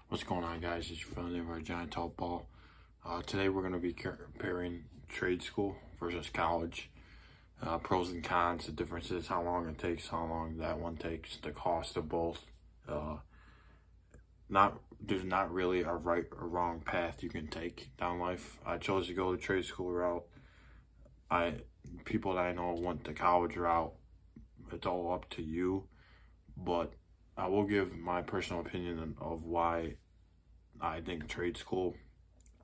What's going on, guys? It's your friendly neighborhood Giant Tall Ball. Today we're going to be comparing trade school versus college. Pros and cons, the differences, how long it takes, how long that one takes, the cost of both. There's not really a right or wrong path you can take down life. I chose to go the trade school route. People that I know went the college route. It's all up to you, but I will give my personal opinion of why I think trade school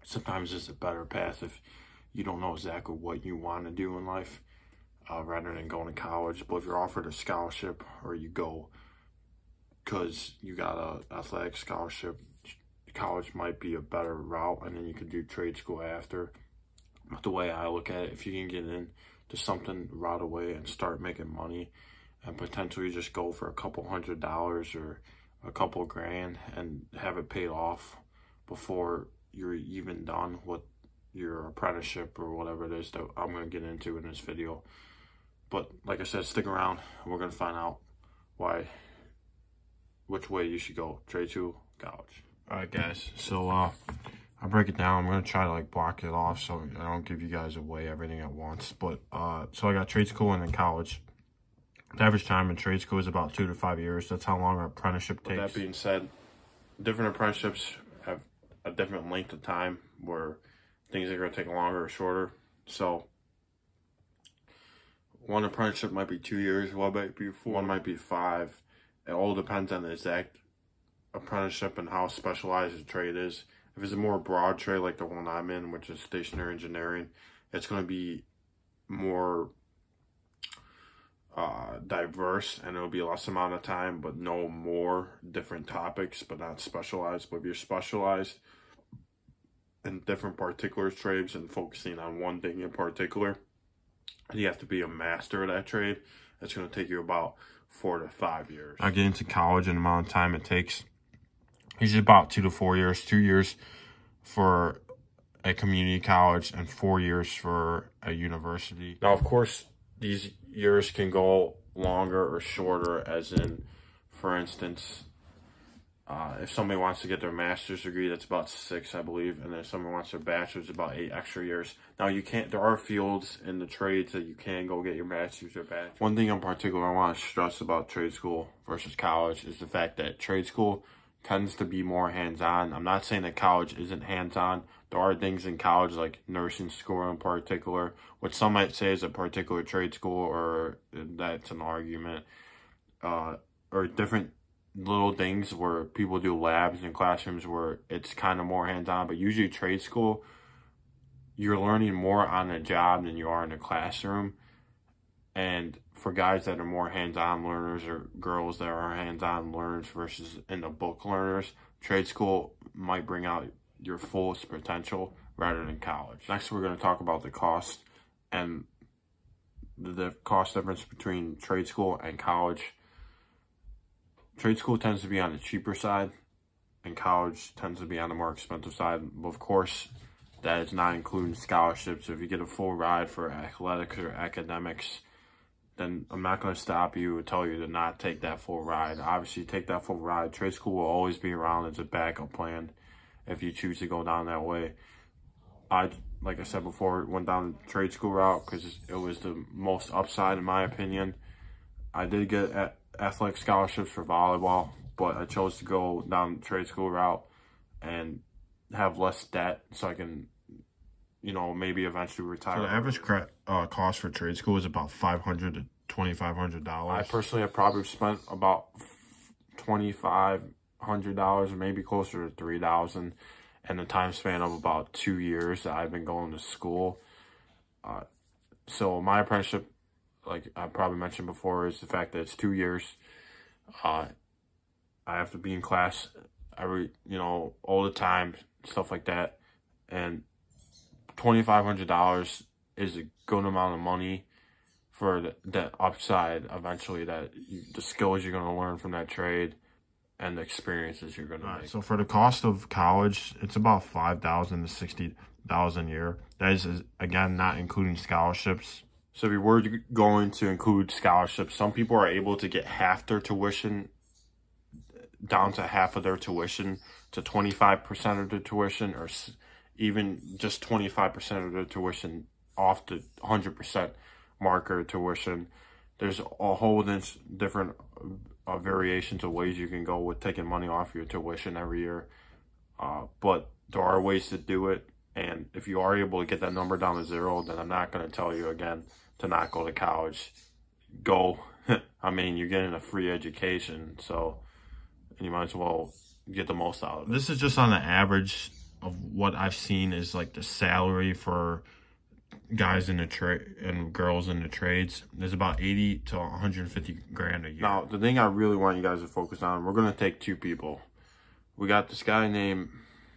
sometimes is a better path if you don't know exactly what you want to do in life, rather than going to college. But if you're offered a scholarship or you go because you got an athletic scholarship, college might be a better route, and then you could do trade school after. But the way I look at it, if you can get into something right away and start making money and potentially just go for a couple $100s or a couple grand and have it paid off before you're even done with your apprenticeship or whatever it is that I'm going to get into in this video. But like I said, stick around and we're going to find out which way you should go, trade school, college. All right, guys, so I'll break it down. I'm going to try to block it off so I don't give you guys away everything at once. But so I got trade school and then college. The average time in trade school is about 2 to 5 years. That's how long an apprenticeship takes. With that being said, different apprenticeships have a different length of time where things are going to take longer or shorter. So one apprenticeship might be 2 years, one might be 4, one might be 5. It all depends on the exact apprenticeship and how specialized the trade is. If it's a more broad trade like the one I'm in, which is stationary engineering, it's going to be more diverse, and it'll be less amount of time, but no more different topics, but not specialized. But if you're specialized in different particular trades and focusing on one thing in particular, you have to be a master of that trade. It's going to take you about 4 to 5 years. I get into college and the amount of time it takes. Usually about 2 to 4 years. 2 years for a community college and 4 years for a university. Now, of course, these years can go longer or shorter, as in, for instance, if somebody wants to get their master's degree, that's about 6, I believe, and then if someone wants their bachelor's, about 8 extra years. Now, there are fields in the trades that you can go get your master's or bachelor's. One thing in particular I want to stress about trade school versus college is the fact that trade school tends to be more hands-on. I'm not saying that college isn't hands-on. There are things in college like nursing school in particular, which some might say is a particular trade school, or that's an argument, or different little things where people do labs in classrooms where it's kind of more hands-on. But usually trade school, you're learning more on the job than you are in the classroom. And for guys that are more hands-on learners, or girls that are hands-on learners versus in the book learners, trade school might bring out your fullest potential rather than college. Next, we're going to talk about the cost and the cost difference between trade school and college. Trade school tends to be on the cheaper side, and college tends to be on the more expensive side. But of course, that is not including scholarships. So if you get a full ride for athletics or academics, then I'm not going to stop you and tell you to not take that full ride. Obviously, take that full ride. Trade school will always be around as a backup plan if you choose to go down that way. Like I said before, went down the trade school route because it was the most upside in my opinion. I did get athletic scholarships for volleyball, but I chose to go down the trade school route and have less debt so I can, maybe eventually retire. So the average cost for trade school is about $500 to $2,500. I personally have probably spent about $2,500, maybe closer to $3,000, in the time span of about 2 years that I've been going to school. So my apprenticeship, like I probably mentioned before, is the fact that it's 2 years. I have to be in class all the time, stuff like that. And $2,500 is a good amount of money for the upside eventually, the skills you're going to learn from that trade and the experiences you're going to make. So for the cost of college, it's about $5,000 to $60,000 a year. That is, again, not including scholarships. So if you were going to include scholarships, some people are able to get half their tuition down to half of their tuition, to 25% of their tuition, or even just 25% of their tuition off the 100% marker tuition. There's a whole different variations of ways you can go with taking money off your tuition every year. But there are ways to do it. And if you are able to get that number down to 0, then I'm not going to tell you again to not go to college. Go. I mean, you're getting a free education, so you might as well get the most out of it. This is just on the average of what I've seen is like the salary for guys in the trade and girls in the trades. There's about 80 to 150 grand a year. Now, the thing I really want you guys to focus on, we're going to take 2 people. We got this guy named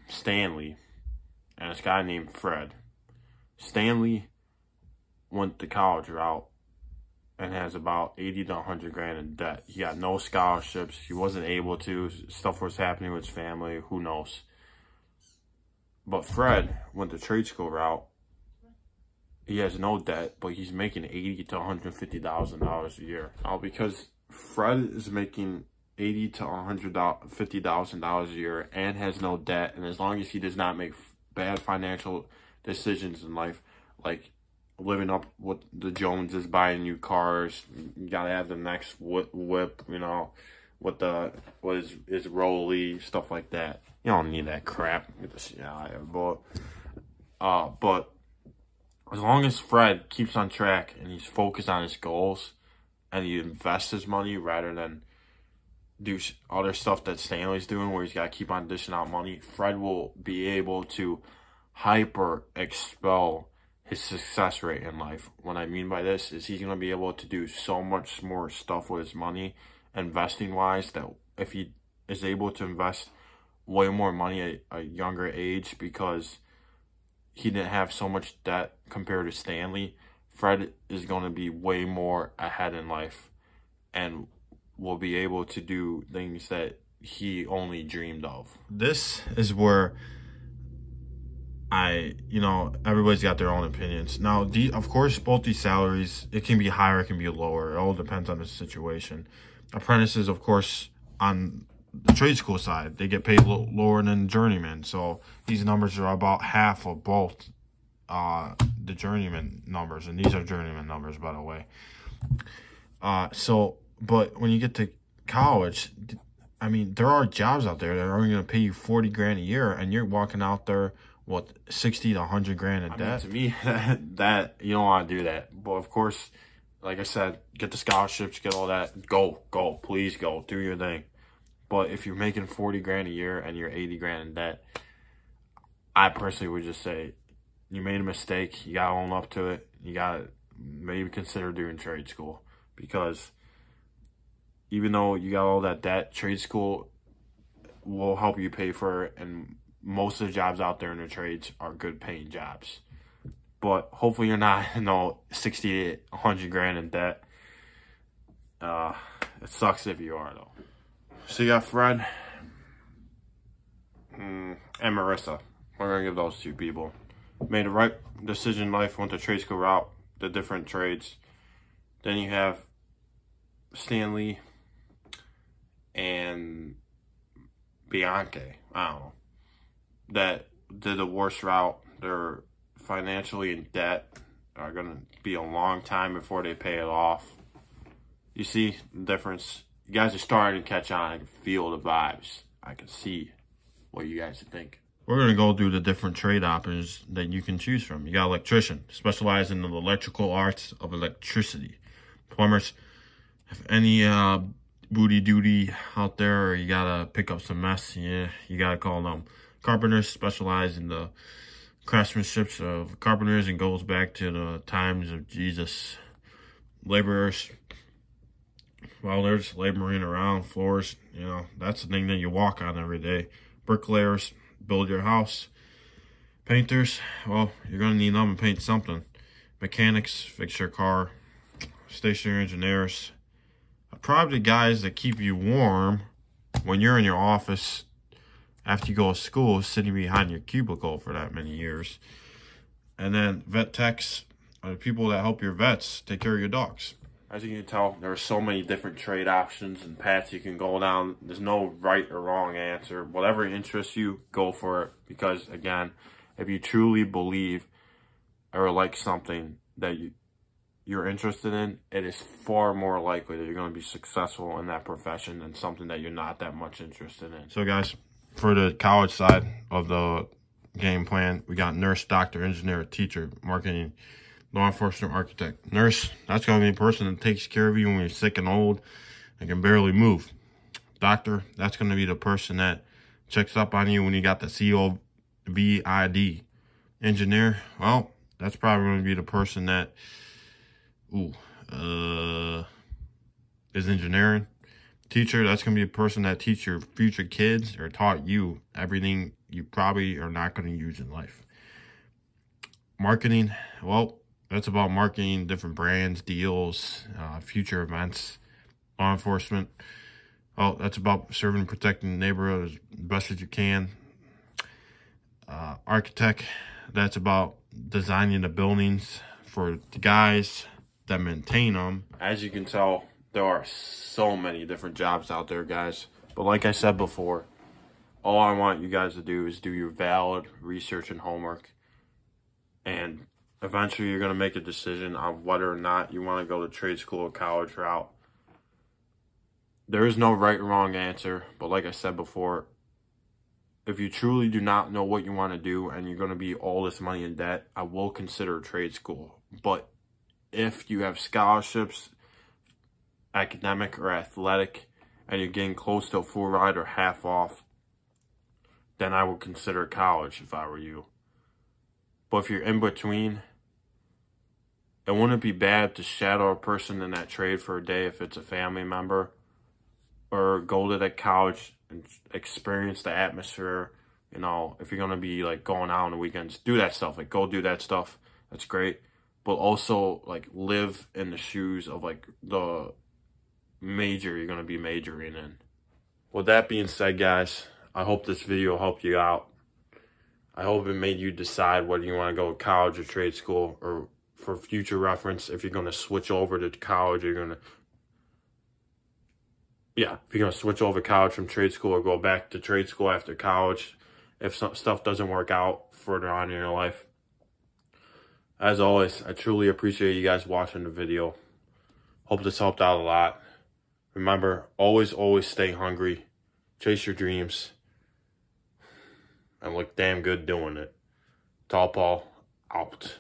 Stanley and this guy named Fred. Stanley went the college route and has about 80 to 100 grand in debt. He got no scholarships. He wasn't able to. Stuff was happening with his family. Who knows? But Fred went the trade school route. He has no debt, but he's making $80,000 to $150,000 a year. Now, because Fred is making $80,000 to $150,000 a year and has no debt, and as long as he does not make bad financial decisions in life, like living up with the Joneses, buying new cars, you gotta have the next whip, you know, with his Rolly, stuff like that. You don't need that crap. But as long as Fred keeps on track and he's focused on his goals and he invests his money rather than do other stuff that Stanley's doing where he's got to keep on dishing out money, Fred will be able to hyper expel his success rate in life. What I mean by this is he's going to be able to do so much more stuff with his money, investing wise, that if he is able to invest way more money at a younger age because he didn't have so much debt compared to Stanley, Fred is going to be way more ahead in life and will be able to do things that he only dreamed of. This is where everybody's got their own opinions. Now, of course, both these salaries, it can be higher, it can be lower. It all depends on the situation. Apprentices, of course, on the trade school side, they get paid lower than journeymen. So these numbers are about half of both the journeyman numbers, and these are journeyman numbers, by the way. But when you get to college, I mean, there are jobs out there that are only going to pay you 40 grand a year, and you're walking out there with 60 to 100 grand in debt. I mean, to me, that you don't want to do that. But of course, like I said, get the scholarships, get all that. Go, please go, do your thing. But if you're making 40 grand a year and you're 80 grand in debt, I personally would just say you made a mistake. You got to own up to it. You got to maybe consider doing trade school, because even though you got all that debt, trade school will help you pay for it. And most of the jobs out there in the trades are good paying jobs. But hopefully you're not, 60 to 100 grand in debt. It sucks if you are, though. So you got Fred and Marissa. We're going to give those 2 people. Made the right decision in life, went the trade school route, the different trades. Then you have Stanley and Bianca, I don't know, that did the worst route. They're financially in debt, are going to be a long time before they pay it off. You see the difference? You guys are starting to catch on. I can feel the vibes. I can see what you guys think. We're going to go through the different trade options that you can choose from. You got electrician, specialize in the electrical arts of electricity. Plumbers, if any booty duty out there, or you got to pick up some mess, yeah, you got to call them. Carpenters, specialize in the craftsmanship of carpenters and goes back to the times of Jesus. Laborers, welders, laboring around floors, that's the thing that you walk on every day. Bricklayers, build your house. Painters, well, you're going to need them to paint something. Mechanics, fix your car. Stationary engineers, probably the guys that keep you warm when you're in your office after you go to school, sitting behind your cubicle for that many years. And then vet techs are the people that help your vets take care of your dogs. As you can tell, there are so many different trade options and paths you can go down. There's no right or wrong answer. Whatever interests you, go for it. Because again, if you truly believe or like something that you're interested in, it is far more likely that you're going to be successful in that profession than something that you're not that much interested in. So guys, for the college side of the game plan, we got nurse, doctor, engineer, teacher, marketing, law enforcement, architect. Nurse, that's going to be the person that takes care of you when you're sick and old and can barely move. Doctor, that's going to be the person that checks up on you when you got the COVID. Engineer, well, that's probably going to be the person that is engineering. Teacher, that's going to be a person that teach your future kids or taught you everything you probably are not going to use in life. Marketing, well, that's about marketing different brands, deals, future events. Law enforcement, well, that's about serving and protecting the neighborhood as best as you can. Architect, that's about designing the buildings for the guys that maintain them. As you can tell, there are so many different jobs out there, guys. But like I said before, all I want you guys to do is do your valid research and homework. And eventually you're going to make a decision on whether or not you want to go to trade school or college route. There is no right or wrong answer. But like I said before, if you truly do not know what you want to do and you're going to be all this money in debt, I will consider trade school. But if you have scholarships, academic or athletic, and you're getting close to a full ride or half off, then I would consider college if I were you. But if you're in between, it wouldn't be bad to shadow a person in that trade for a day if it's a family member, or go to that college and experience the atmosphere. You know, if you're going to be like going out on the weekends, do that stuff. Like, go do that stuff. That's great. But also, like, live in the shoes of, like, the major you're going to be majoring in. With that being said, guys, I hope this video helped you out. I hope it made you decide whether you want to go to college or trade school, or for future reference, if you're going to switch over to college, if you're going to switch over to college from trade school or go back to trade school after college, if some stuff doesn't work out further on in your life. As always, I truly appreciate you guys watching the video. Hope this helped out a lot. Remember, always stay hungry. Chase your dreams. And look damn good doing it. Tall Paul, out.